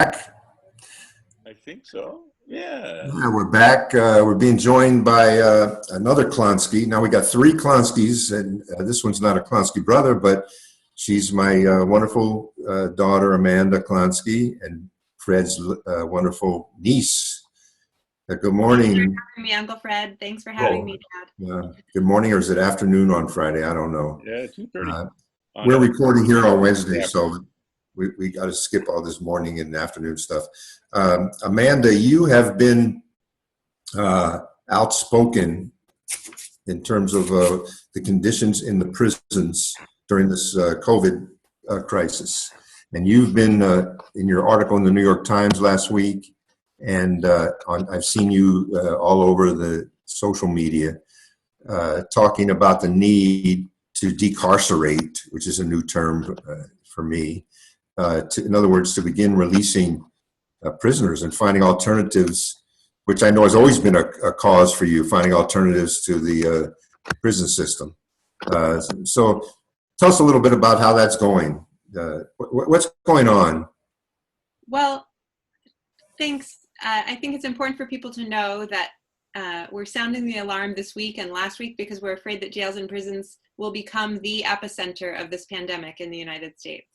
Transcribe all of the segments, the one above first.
I think so. Yeah. Yeah, we're back. We're being joined by another Klonsky. Now we got three Klonskys, and this one's not a Klonsky brother, but she's my wonderful daughter, Amanda Klonsky, and Fred's wonderful niece. Good morning. Thanks for having me, Uncle Fred. Thanks for having me, Dad. Good morning, or is it afternoon on Friday? I don't know. Yeah, 2:30. We're recording here on Wednesday, so we got to skip all this morning and afternoon stuff. Amanda, you have been outspoken in terms of the conditions in the prisons during this COVID crisis. And you've been in your article in the New York Times last week, and I've seen you all over the social media talking about the need to decarcerate, which is a new term for me. In other words, to begin releasing prisoners and finding alternatives, which I know has always been a cause for you, finding alternatives to the prison system. So tell us a little bit about how that's going. What's going on? Well, thanks. I think it's important for people to know that we're sounding the alarm this week and last week because we're afraid that jails and prisons will become the epicenter of this pandemic in the United States.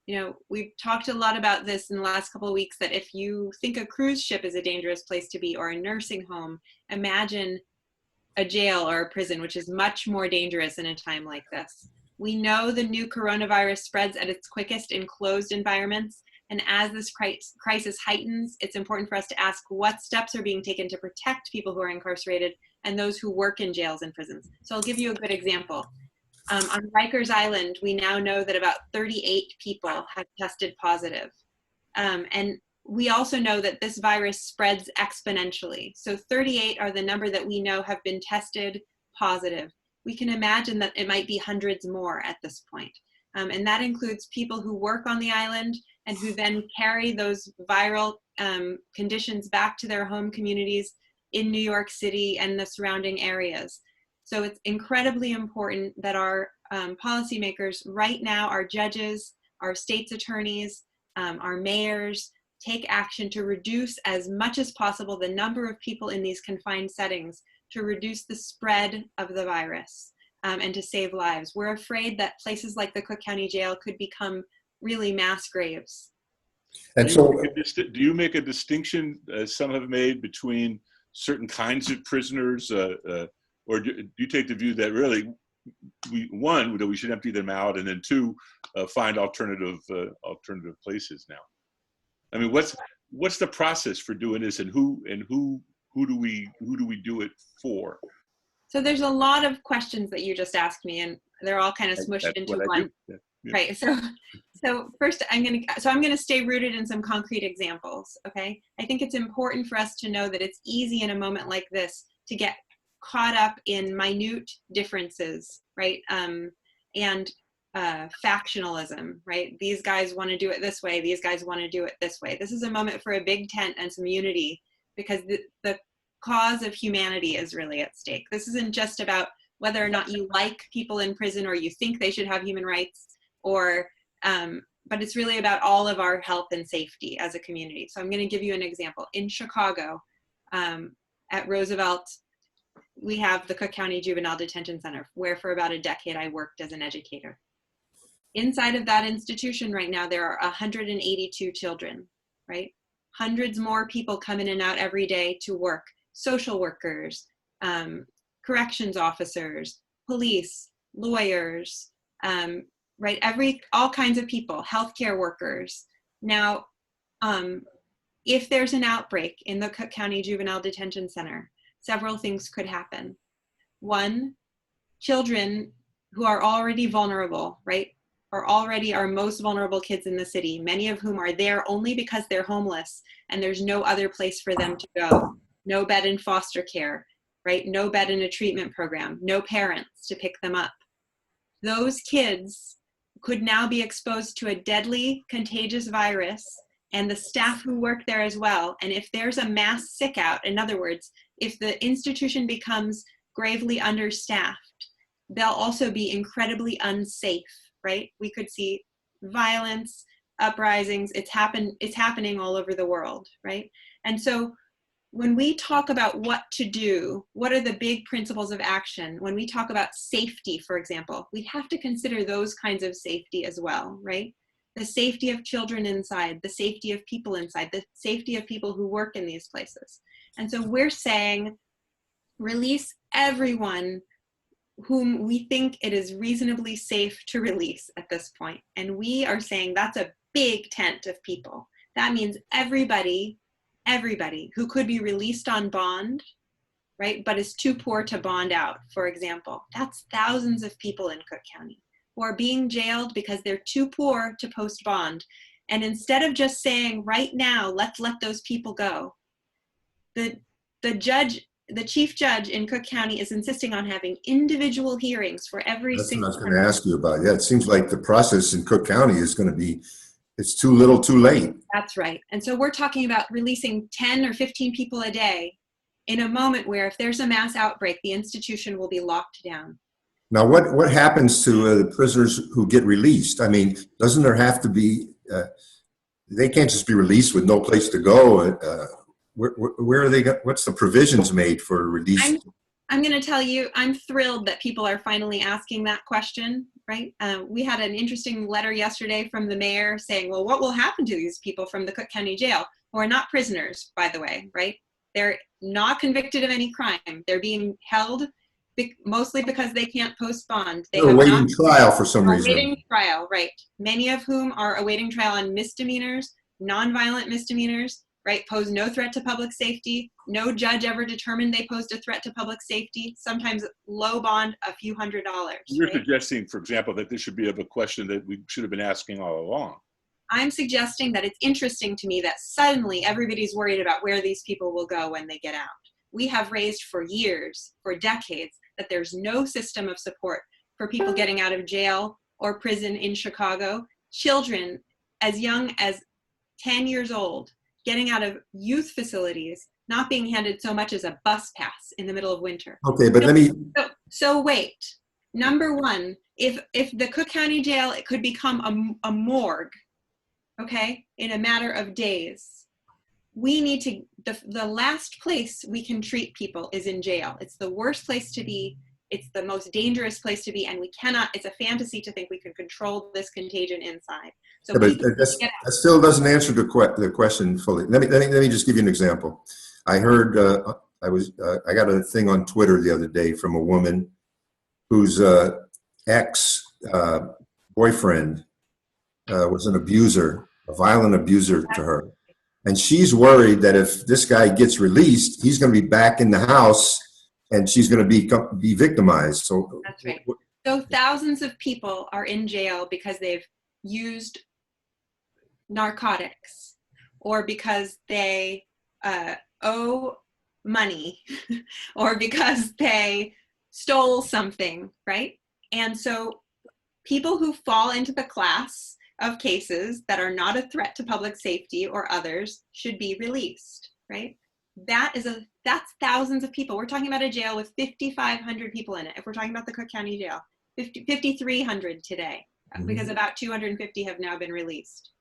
You know, we've talked a lot about this in the last couple of weeks, that if you think a cruise ship is a dangerous place to be, or a nursing home, imagine a jail or a prison, which is much more dangerous in a time like this. We know the new coronavirus spreads at its quickest in closed environments. And as this crisis heightens, it's important for us to ask what steps are being taken to protect people who are incarcerated and those who work in jails and prisons. So I'll give you a good example. On Rikers Island, we now know that about 38 people have tested positive. And we also know that this virus spreads exponentially. So 38 are the number that we know have been tested positive. We can imagine that it might be hundreds more at this point. And that includes people who work on the island and who then carry those viral conditions back to their home communities in New York City and the surrounding areas. So it's incredibly important that our policymakers right now, our judges, our state's attorneys, our mayors, take action to reduce as much as possible the number of people in these confined settings, to reduce the spread of the virus and to save lives. We're afraid that places like the Cook County Jail could become really mass graves. And so, do you make a distinction, as some have made, between certain kinds of prisoners, or do you take the view that really, one, that we should empty them out, and then two, find alternative places now? I mean, what's the process for doing this, and who do we do it for? So there's a lot of questions that you just asked me, and they're all kind of smushed into one. Yeah. Right. So first, I'm gonna stay rooted in some concrete examples. Okay. I think it's important for us to know that it's easy in a moment like this to get caught up in minute differences, right? And factionalism, right? These guys want to do it this way. These guys want to do it this way. This is a moment for a big tent and some unity, because the cause of humanity is really at stake. This isn't just about whether or not you like people in prison or you think they should have human rights, or but it's really about all of our health and safety as a community. So I'm going to give you an example. In Chicago, at Roosevelt, we have the Cook County Juvenile Detention Center, where for about a decade I worked as an educator. Inside of that institution right now, there are 182 children, right? Hundreds more people come in and out every day to work. Social workers, corrections officers, police, lawyers, right? All kinds of people, healthcare workers. Now, if there's an outbreak in the Cook County Juvenile Detention Center, several things could happen. One, children who are already vulnerable, right? Are already our most vulnerable kids in the city, many of whom are there only because they're homeless and there's no other place for them to go. No bed in foster care, right? No bed in a treatment program, no parents to pick them up. Those kids could now be exposed to a deadly, contagious virus, and the staff who work there as well. And if there's a mass sick out, in other words, if the institution becomes gravely understaffed, they'll also be incredibly unsafe, right? We could see violence, uprisings. It's happening all over the world, right? And so when we talk about what to do, what are the big principles of action? When we talk about safety, for example, we have to consider those kinds of safety as well, right? The safety of children inside, the safety of people inside, the safety of people who work in these places. And so we're saying, release everyone whom we think it is reasonably safe to release at this point. And we are saying that's a big tent of people. That means everybody who could be released on bond, right, but is too poor to bond out, for example. That's thousands of people in Cook County who are being jailed because they're too poor to post bond. And instead of just saying, right now, let's let those people go, the chief judge in Cook County is insisting on having individual hearings for every That's what I single was going to ask you about. Yeah, it seems like the process in Cook County is going to be, it's too little too late. That's right. And so we're talking about releasing 10 or 15 people a day in a moment where if there's a mass outbreak, the institution will be locked down. Now, what happens to the prisoners who get released? I mean, doesn't there have to be, they can't just be released with no place to go. Where are they, what's the provisions made for release? I'm going to tell you, I'm thrilled that people are finally asking that question, right? We had an interesting letter yesterday from the mayor saying, well, what will happen to these people from the Cook County Jail, who are not prisoners, by the way, right? They're not convicted of any crime. They're being held mostly because they can't post bond. They're awaiting trial for some reason. Awaiting trial, right. Many of whom are awaiting trial on misdemeanors, nonviolent misdemeanors, right, pose no threat to public safety. No judge ever determined they posed a threat to public safety. Sometimes low bond, a few $100s. You're right? suggesting, for example, that this should be of a question that we should have been asking all along. I'm suggesting that it's interesting to me that suddenly everybody's worried about where these people will go when they get out. We have raised for years, for decades, that there's no system of support for people getting out of jail or prison in Chicago. Children as young as 10 years old getting out of youth facilities, not being handed so much as a bus pass in the middle of winter. Okay, but let me... So wait, number one, if the Cook County Jail, it could become a morgue, okay, in a matter of days. We need to, the last place we can treat people is in jail. It's the worst place to be. It's the most dangerous place to be, and we cannot, it's a fantasy to think we can control this contagon inside. So yeah, but that still doesn't answer the question fully. Let me just give you an example. I heard, I got a thing on Twitter the other day from a woman whose ex-boyfriend was an abuser, a violent abuser to her. And she's worried that if this guy gets released, he's going to be back in the house and she's going to be victimized. So that's right. So thousands of people are in jail because they've used narcotics or because they owe money or because they stole something, right? And so people who fall into the class of cases that are not a threat to public safety or others should be released, right? That's thousands of people. We're talking about a jail with 5,500 people in it. If we're talking about the Cook County Jail, 5,300 today, because about 250 have now been released.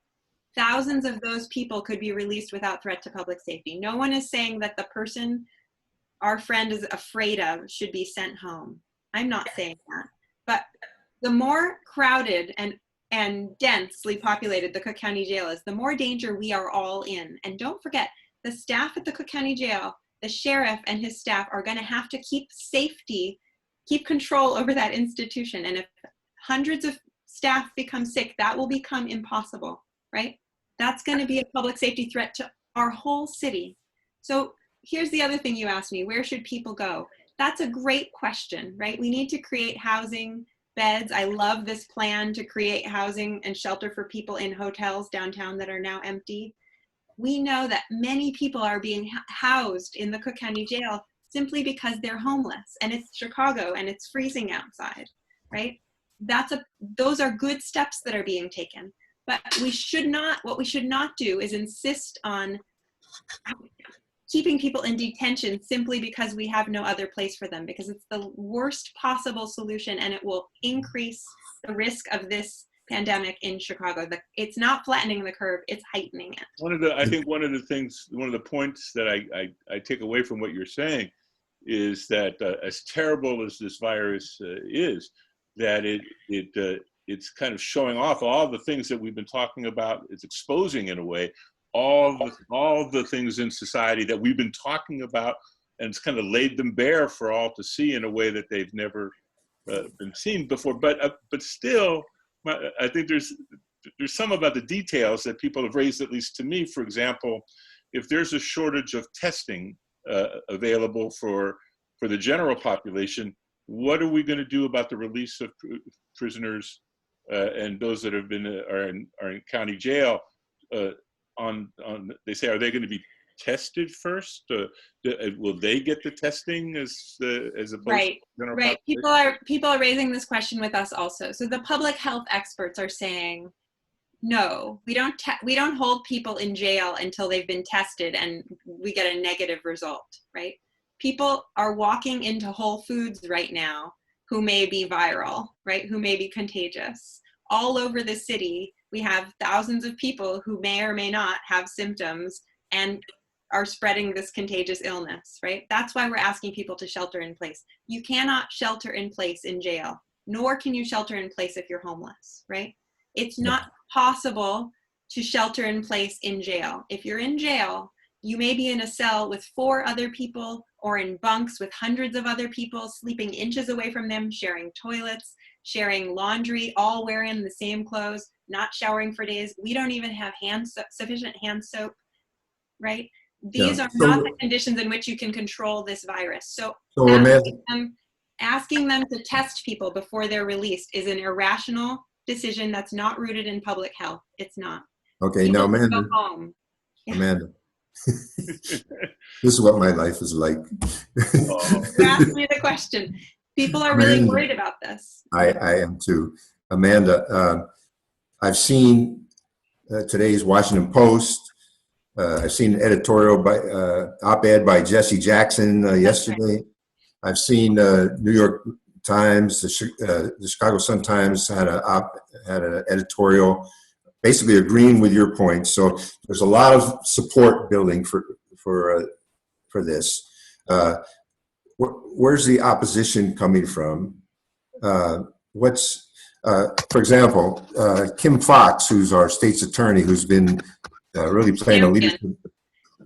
Thousands of those people could be released without threat to public safety. No one is saying that the person our friend is afraid of should be sent home. I'm not saying that. But the more crowded and densely populated the Cook County Jail is, the more danger we are all in. And don't forget, the staff at the Cook County Jail, the sheriff and his staff are going to have to keep control over that institution. And if hundreds of staff become sick, that will become impossible, right? That's going to be a public safety threat to our whole city. So here's the other thing you asked me, where should people go? That's a great question, right? We need to create housing beds. I love this plan to create housing and shelter for people in hotels downtown that are now empty. We know that many people are being housed in the Cook County Jail simply because they're homeless, and it's Chicago and it's freezing outside, right? Those are good steps that are being taken. But what we should not do is insist on keeping people in detention simply because we have no other place for them, because it's the worst possible solution and it will increase the risk of this pandemic in Chicago. It's not flattening the curve, it's heightening it. I think one of the points that I take away from what you're saying is that as terrible as this virus is, that it's kind of showing off all the things that we've been talking about. It's exposing, in a way, all the things in society that we've been talking about, and it's kind of laid them bare for all to see in a way that they've never been seen before. But still, I think there's some about the details that people have raised, at least to me. For example, if there's a shortage of testing available for the general population, what are we going to do about the release of prisoners and those that have been are in county jail? They say, are they going to be tested first? Will they get the testing as opposed to general right? population? People are raising this question with us also. So the public health experts are saying, no, we don't hold people in jail until they've been tested and we get a negative result, right? People are walking into Whole Foods right now who may be viral, right? Who may be contagious. All over the city, we have thousands of people who may or may not have symptoms and are spreading this contagious illness, right? That's why we're asking people to shelter in place. You cannot shelter in place in jail, nor can you shelter in place if you're homeless, right? It's not possible to shelter in place in jail. If you're in jail, you may be in a cell with 4 other people or in bunks with hundreds of other people, sleeping inches away from them, sharing toilets, sharing laundry, all wearing the same clothes, not showering for days. We don't even have sufficient hand soap, right? These are not the conditions in which you can control this virus. So asking them to test people before they're released is an irrational decision that's not rooted in public health. It's not. Okay, People now, Amanda. go home. Amanda. This is what my life is like. You asked me the question. People are really worried about this. I am too. Amanda, I've seen today's Washington Post. I've seen an editorial op-ed by Jesse Jackson yesterday. I've seen New York Times, the Chicago Sun-Times had an editorial basically agreeing with your points. So there's a lot of support building for this. Where's the opposition coming from? For example, Kim Foxx, who's our state's attorney, who's been really playing a leadership.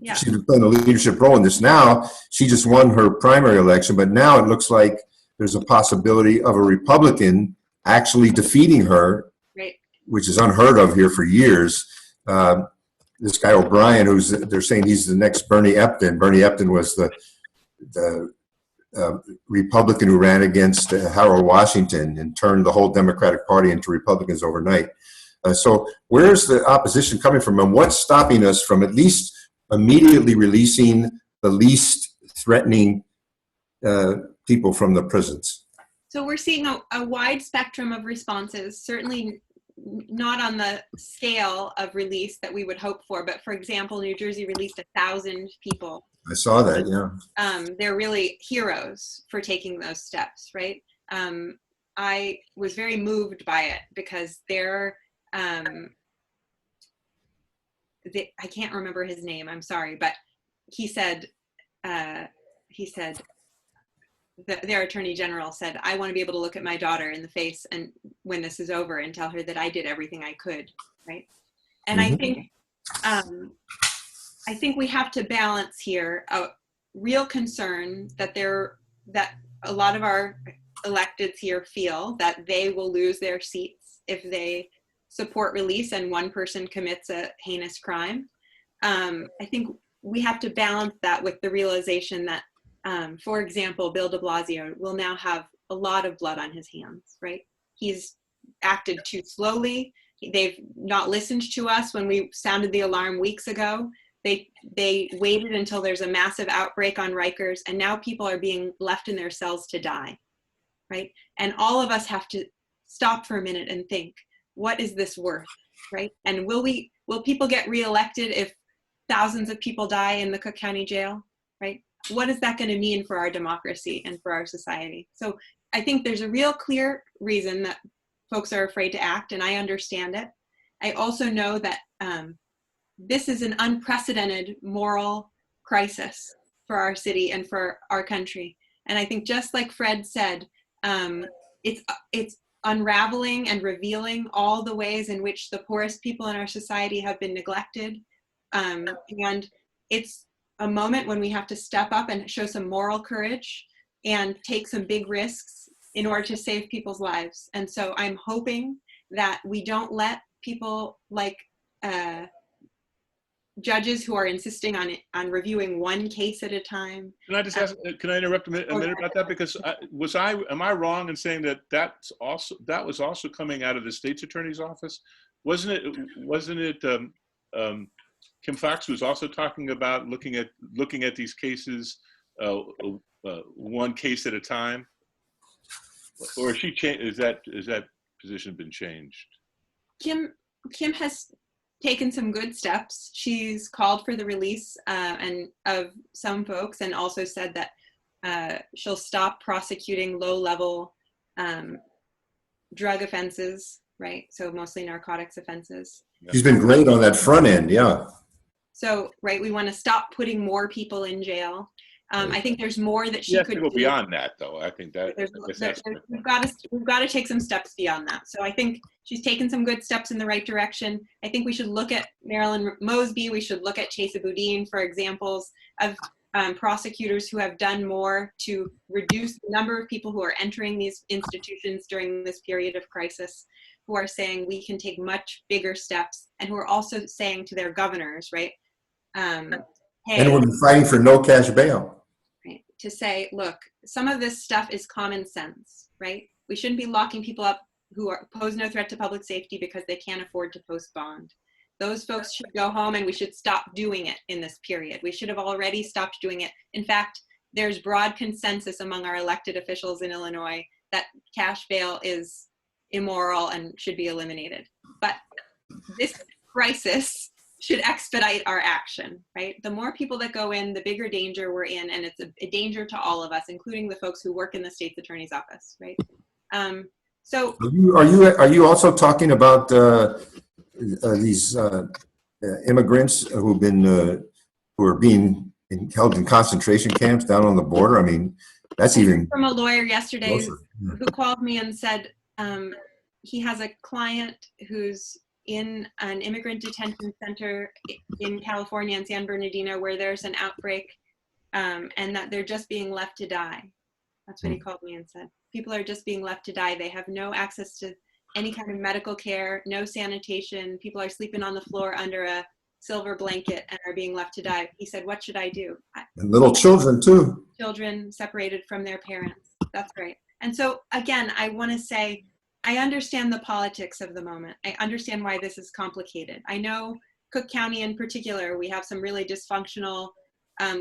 Yeah. She's been playing a leadership role in this. Now she just won her primary election, but now it looks like there's a possibility of a Republican actually defeating her, right, which is unheard of here for years. This guy O'Brien, they're saying he's the next Bernie Epton. Bernie Epton was the Republican who ran against Harold Washington and turned the whole Democratic Party into Republicans overnight. So where's the opposition coming from, and what's stopping us from at least immediately releasing the least threatening people from the prisons? So we're seeing a wide spectrum of responses, certainly not on the scale of release that we would hope for, but for example, New Jersey released 1,000 people. I saw that, yeah. They're really heroes for taking those steps, right? I was very moved by it because I can't remember his name, I'm sorry, but he said their attorney general said, I want to be able to look at my daughter in the face and when this is over and tell her that I did everything I could, right? And Mm-hmm. I think we have to balance here a real concern that a lot of our electeds here feel that they will lose their seats if they support release and one person commits a heinous crime. I think we have to balance that with the realization that, for example, Bill de Blasio will now have a lot of blood on his hands, right? He's acted too slowly. They've not listened to us when we sounded the alarm weeks ago. They waited until there's a massive outbreak on Rikers, and now people are being left in their cells to die, right? And all of us have to stop for a minute and think, what is this worth, right? And will people get reelected if thousands of people die in the Cook County Jail, right? What is that going to mean for our democracy and for our society? So I think there's a real clear reason that folks are afraid to act, and I understand it. I also know that this is an unprecedented moral crisis for our city and for our country. And I think, just like Fred said, it's unraveling and revealing all the ways in which the poorest people in our society have been neglected. And it's a moment when we have to step up and show some moral courage and take some big risks in order to save people's lives. And so I'm hoping that we don't let people like judges who are insisting on reviewing one case at a time. Can I just ask, can I interrupt a minute about that? Because am I wrong in saying that that was also coming out of the state's attorney's office? Wasn't it Kim Fox was also talking about looking at these cases one case at a time? Or is that position been changed? Kim has taken some good steps. She's called for the release and of some folks, and also said that she'll stop prosecuting low-level drug offenses, right? So mostly narcotics offenses. She's been great on that front end, yeah. So, right, we want to stop putting more people in jail. I think there's more that she could go do. beyond that, though. I think that we've got to take some steps beyond that. So I think she's taken some good steps in the right direction. I think we should look at Marilyn Mosby. We should look at Chesa Boudin for examples of prosecutors who have done more to reduce the number of people who are entering these institutions during this period of crisis, who are saying we can take much bigger steps, and who are also saying to their governors, right? Hey, and we'll be fighting for no cash bail. Right, to say, look, some of this stuff is common sense, right? We shouldn't be locking people up who pose no threat to public safety because they can't afford to post bond. Those folks should go home, and we should stop doing it in this period. We should have already stopped doing it. In fact, there's broad consensus among our elected officials in Illinois that cash bail is immoral and should be eliminated. But this crisis should expedite our action, right? The more people that go in, the bigger danger we're in, and it's a danger to all of us, including the folks who work in the state's attorney's office, right? So are you also talking about these immigrants who are being held in concentration camps down on the border? I mean, that's even from a lawyer yesterday closer. who called me and said he has a client who's in an immigrant detention center in California, in San Bernardino, where there's an outbreak, and that they're just being left to die. That's what he called me and said. People are just being left to die. They have no access to any kind of medical care, no sanitation. People are sleeping on the floor under a silver blanket and are being left to die. He said, what should I do? And little children too. Children separated from their parents. That's right. And so again, I want to say, I understand the politics of the moment. I understand why this is complicated. I know Cook County in particular, we have some really dysfunctional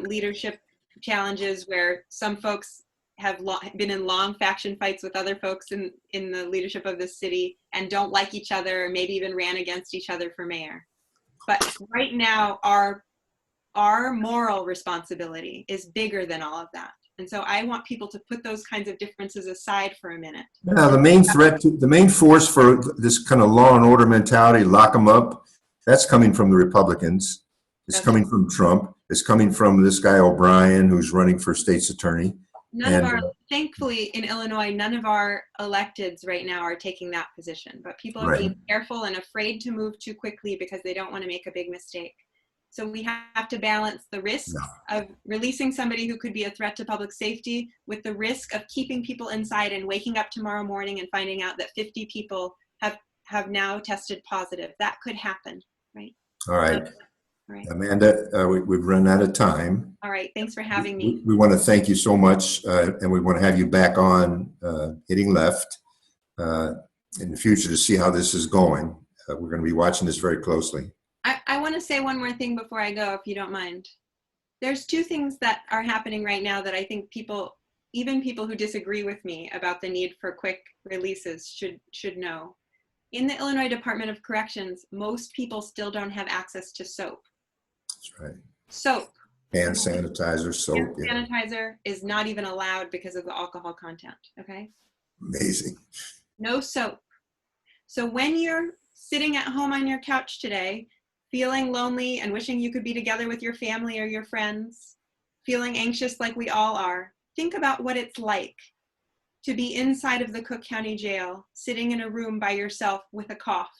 leadership challenges where some folks have been in long faction fights with other folks in the leadership of the city and don't like each other, or maybe even ran against each other for mayor. But right now, our moral responsibility is bigger than all of that. And so I want people to put those kinds of differences aside for a minute. Now, the main force for this kind of law and order mentality, lock them up, that's coming from the Republicans. It's coming from Trump. It's coming from this guy O'Brien, who's running for state's attorney. Thankfully in Illinois, none of our electeds right now are taking that position, but people are being careful and afraid to move too quickly because they don't want to make a big mistake. So we have to balance the risk of releasing somebody who could be a threat to public safety with the risk of keeping people inside and waking up tomorrow morning and finding out that 50 people have now tested positive. That could happen, right? All right. All right. Amanda, we've run out of time. All right. Thanks for having me. We want to thank you so much, and we want to have you back on Hitting Left in the future to see how this is going. We're going to be watching this very closely. I want to say one more thing before I go, if you don't mind. There's two things that are happening right now that I think even people who disagree with me about the need for quick releases should know. In the Illinois Department of Corrections, most people still don't have access to soap. That's right. Soap. Hand sanitizer, soap. Hand sanitizer is not even allowed because of the alcohol content, okay? Amazing. No soap. So when you're sitting at home on your couch today, feeling lonely and wishing you could be together with your family or your friends, feeling anxious like we all are, think about what it's like to be inside of the Cook County Jail, sitting in a room by yourself with a cough,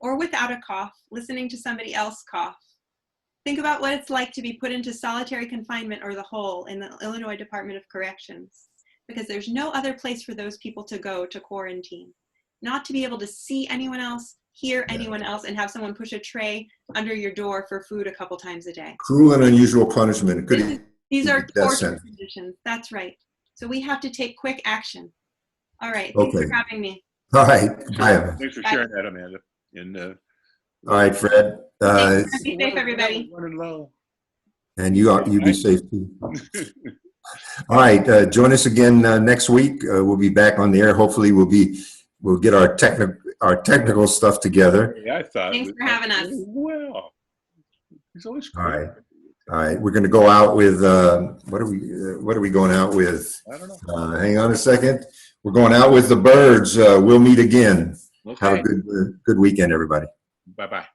or without a cough, listening to somebody else cough. Think about what it's like to be put into solitary confinement or the hole in the Illinois Department of Corrections, because there's no other place for those people to go to quarantine. Not to be able to see anyone else, hear anyone else, and have someone push a tray under your door for food a couple times a day. Cruel and unusual punishment. These are death torture sentence. conditions. That's right. So we have to take quick action. All right. Okay. Thanks for having me. All right. Bye. Thanks for sharing that, Amanda. And All right, Fred. Thanks. Be safe, everybody. Running low. And you be safe too. All right. Join us again next week. We'll be back on the air. Hopefully, we'll get our technical stuff together. Yeah, I thought. Thanks for having us. Well, he's always All great. right. All right. We're going to go out with what are we going out with? I don't know. Hang on a second. We're going out with the Birds. We'll meet again. Okay. Have a good weekend, everybody. Bye-bye.